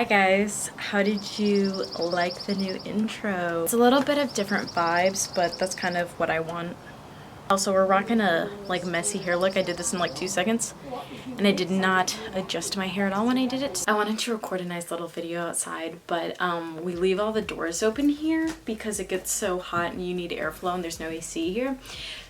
Hi guys, how did you like the new intro? It's a little bit of different vibes, but that's kind of what I want. Also, we're rocking a like messy hair look. I did this in like 2 seconds and I did not adjust my hair at all when I did it. I wanted to record a nice little video outside, but we leave all the doors open here because it gets so hot and you need airflow and there's no AC here.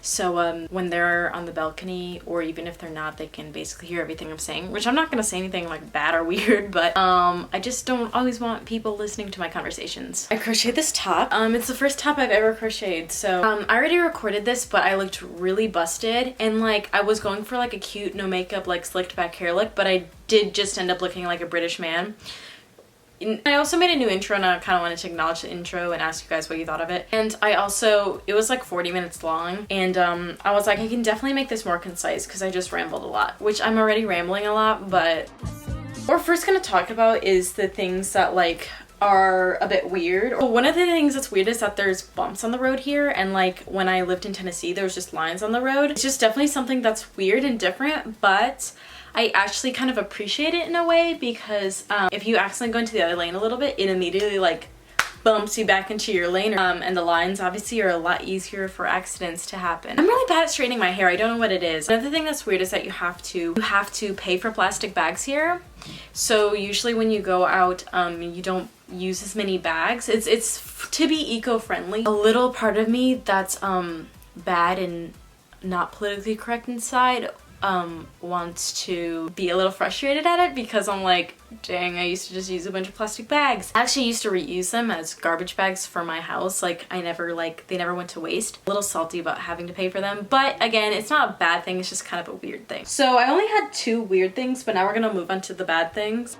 So when they're on the balcony, or even if they're not, they can basically hear everything I'm saying, which I'm not gonna say anything like bad or weird, but I just don't always want people listening to my conversations. I crocheted this top. It's the first top I've ever crocheted, so I already recorded this, but I looked really busted and like I was going for like a cute no makeup like slicked back hair look, but I did just end up looking like a British man. I also made a new intro and I kind of wanted to acknowledge the intro and ask you guys what you thought of it. And I also, it was like 40 minutes long, and I was like, I can definitely make this more concise because I just rambled a lot, which I'm already rambling a lot. But what we're first going to talk about is the things that like are a bit weird. One of the things that's weird is that there's bumps on the road here, and like when I lived in Tennessee there was just lines on the road. It's just definitely something that's weird and different, but I actually kind of appreciate it in a way because if you accidentally go into the other lane a little bit, it immediately like bumps you back into your lane, and the lines obviously are a lot easier for accidents to happen. I'm really bad at straightening my hair. I don't know what it is. Another thing that's weird is that you have to pay for plastic bags here. So usually when you go out, you don't use as many bags. It's to be eco-friendly. A little part of me that's bad and not politically correct inside wants to be a little frustrated at it because I'm like, dang, I used to just use a bunch of plastic bags. I actually used to reuse them as garbage bags for my house. Like they never went to waste. A little salty about having to pay for them, but again, it's not a bad thing, it's just kind of a weird thing. So I only had 2 weird things, but now we're gonna move on to the bad things.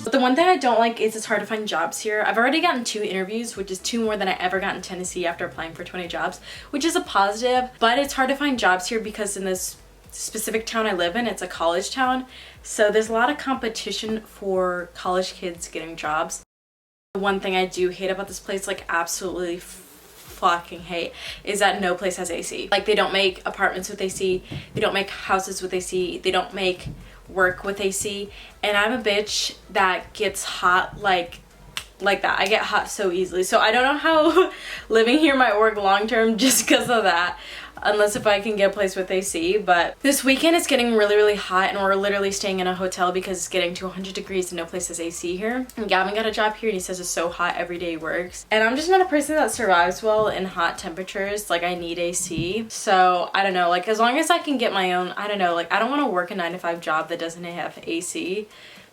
But the one thing I don't like is it's hard to find jobs here. I've already gotten 2 interviews, which is 2 more than I ever got in Tennessee after applying for 20 jobs, which is a positive, but it's hard to find jobs here because in this specific town I live in, it's a college town, so there's a lot of competition for college kids getting jobs. One thing I do hate about this place, like absolutely fucking hate, is that no place has AC. Like they don't make apartments with AC, they don't make houses with AC, they don't make work with AC, and I'm a bitch that gets hot like that. I get hot so easily, so I don't know how living here might work long term just because of that, unless if I can get a place with AC. But this weekend it's getting really hot and we're literally staying in a hotel because it's getting to 100 degrees and no place has AC here. And Gavin got a job here and he says it's so hot every day he works, and I'm just not a person that survives well in hot temperatures. Like I need AC, so I don't know, like as long as I can get my own, I don't know, like I don't want to work a 9-to-5 job that doesn't have AC.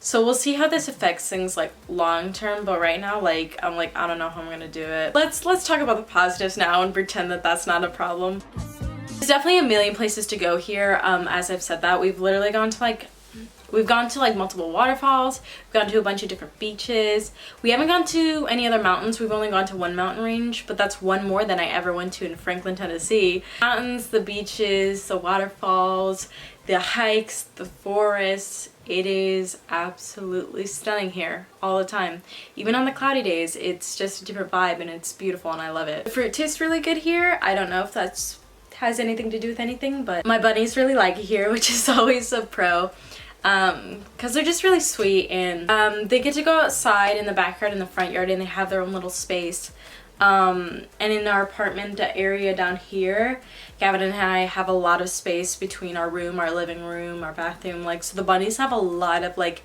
So we'll see how this affects things like long term, but right now like I'm like, I don't know how I'm gonna do it. Let's talk about the positives now and pretend that that's not a problem. There's definitely a million places to go here. As I've said that, we've literally gone to like multiple waterfalls, we've gone to a bunch of different beaches. We haven't gone to any other mountains. We've only gone to one mountain range, but that's one more than I ever went to in Franklin, Tennessee. Mountains, the beaches, the waterfalls, the hikes, the forests. It is absolutely stunning here all the time. Even on the cloudy days, it's just a different vibe and it's beautiful and I love it. The fruit tastes really good here. I don't know if that's has anything to do with anything, but my bunnies really like it here, which is always a pro. Because they're just really sweet, and they get to go outside in the backyard and the front yard and they have their own little space. And in our apartment area down here, Gavin and I have a lot of space between our room, our living room, our bathroom, like, so the bunnies have a lot of like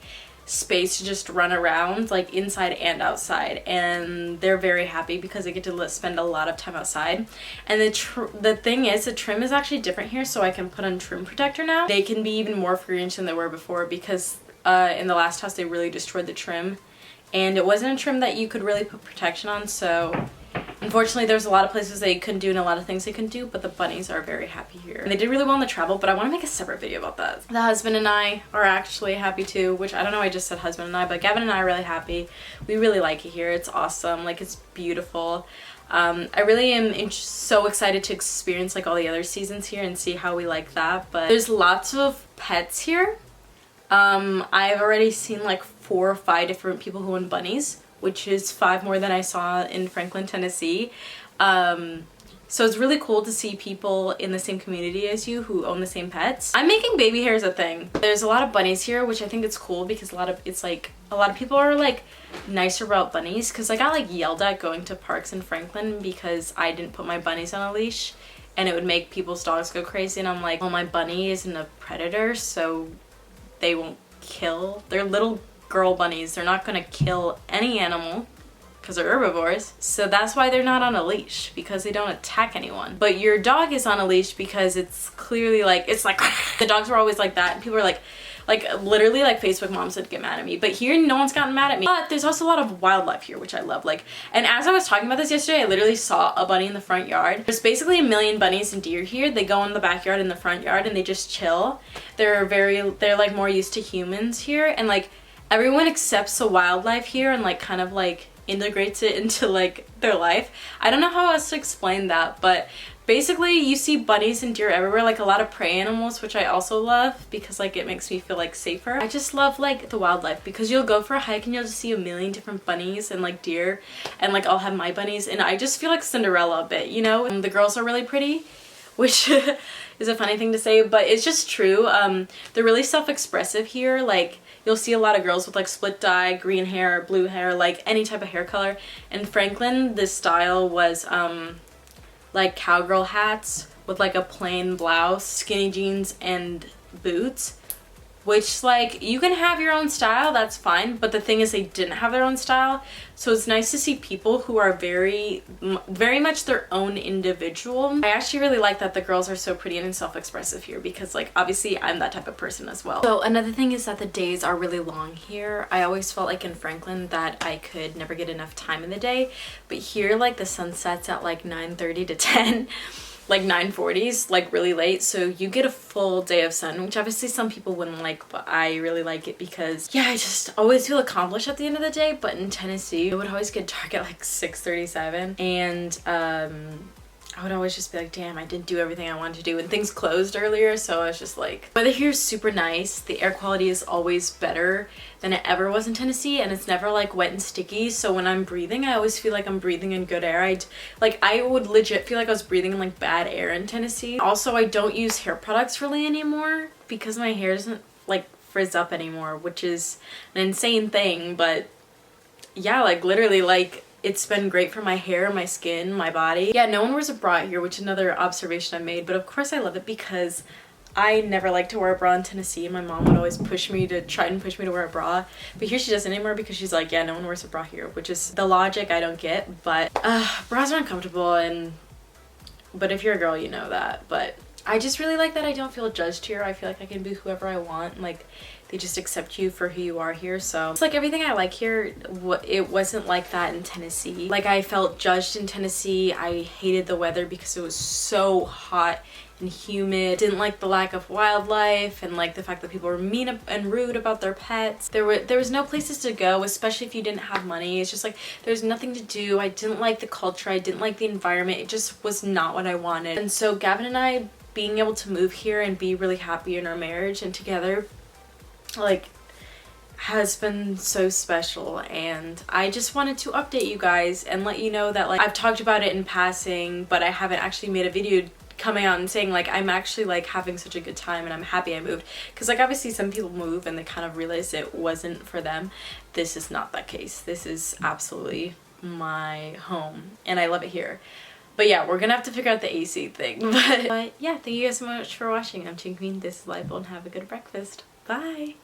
space to just run around, like inside and outside, and they're very happy because they get to spend a lot of time outside. And the thing is, the trim is actually different here, so I can put on trim protector now. They can be even more free range than they were before because in the last house they really destroyed the trim, and it wasn't a trim that you could really put protection on, so unfortunately there's a lot of places they couldn't do and a lot of things they couldn't do, but the bunnies are very happy here. And they did really well in the travel, but I want to make a separate video about that. The husband and I are actually happy too, which I don't know, I just said husband and I, but Gavin and I are really happy. We really like it here. It's awesome. Like, it's beautiful. I really am so excited to experience like all the other seasons here and see how we like that. But there's lots of pets here. I've already seen like 4 or 5 different people who own bunnies, which is 5 more than I saw in Franklin, Tennessee. So it's really cool to see people in the same community as you who own the same pets. I'm making baby hairs a thing. There's a lot of bunnies here, which I think it's cool because it's like a lot of people are like nicer about bunnies because I got like yelled at going to parks in Franklin because I didn't put my bunnies on a leash and it would make people's dogs go crazy, and I'm like, well, my bunny isn't a predator, so they won't kill. They're little girl bunnies. They're not gonna kill any animal because they're herbivores. So that's why they're not on a leash, because they don't attack anyone. But your dog is on a leash because it's clearly like, it's like the dogs were always like that, and people are like literally like Facebook moms would get mad at me. But here no one's gotten mad at me. But there's also a lot of wildlife here, which I love. Like, and as I was talking about this yesterday, I literally saw a bunny in the front yard. There's basically a million bunnies and deer here. They go in the backyard and the front yard and they just chill. They're like more used to humans here, and like everyone accepts the wildlife here and like kind of like integrates it into like their life. I don't know how else to explain that, but basically you see bunnies and deer everywhere, like a lot of prey animals, which I also love because like it makes me feel like safer. I just love like the wildlife because you'll go for a hike and you'll just see a million different bunnies and like deer, and like I'll have my bunnies and I just feel like Cinderella a bit, you know? And the girls are really pretty, which is a funny thing to say, but it's just true. They're really self-expressive here. Like you'll see a lot of girls with like split dye, green hair, blue hair, like any type of hair color. In Franklin, this style was like cowgirl hats with like a plain blouse, skinny jeans, and boots, which like you can have your own style, that's fine, but the thing is they didn't have their own style. So it's nice to see people who are very much their own individual. I actually really like that the girls are so pretty and self-expressive here because like obviously I'm that type of person as well. So another thing is that the days are really long here. I always felt like in Franklin that I could never get enough time in the day, but here like the sun sets at like 9:30 to 10. Like 9:40s, like really late, so you get a full day of sun, which obviously some people wouldn't like, but I really like it because yeah, I just always feel accomplished at the end of the day. But in Tennessee it would always get dark at like 6:37, and I would always just be like, damn, I didn't do everything I wanted to do, and things closed earlier. So I was just like, weather here is super nice. The air quality is always better than it ever was in Tennessee, and it's never like wet and sticky. So when I'm breathing, I always feel like I'm breathing in good air. I would legit feel like I was breathing in like bad air in Tennessee. Also, I don't use hair products really anymore because my hair doesn't like frizz up anymore, which is an insane thing. But yeah, like literally like it's been great for my hair, my skin, my body. Yeah, no one wears a bra here, which is another observation I made, but of course I love it because I never liked to wear a bra in Tennessee. My mom would always push me to wear a bra, but here she doesn't anymore because she's like, yeah, no one wears a bra here, which is the logic I don't get. But bras are uncomfortable, but if you're a girl, you know that. But I just really like that I don't feel judged here. I feel like I can be whoever I want. Like they just accept you for who you are here. So it's like everything I like here, it wasn't like that in Tennessee. Like I felt judged in Tennessee. I hated the weather because it was so hot and humid. Didn't like the lack of wildlife and like the fact that people were mean and rude about their pets. There was no places to go, especially if you didn't have money. It's just like there's nothing to do. I didn't like the culture. I didn't like the environment. It just was not what I wanted. And so Gavin and I being able to move here and be really happy in our marriage and together like has been so special. And I just wanted to update you guys and let you know that like I've talked about it in passing, but I haven't actually made a video coming out and saying like I'm actually like having such a good time and I'm happy I moved, because like obviously some people move and they kind of realize it wasn't for them. This is not that case. This is absolutely my home and I love it here. But yeah, we're gonna have to figure out the AC thing. But yeah, thank you guys so much for watching. I'm Chin Queen, this is Life, and have a good breakfast. Bye!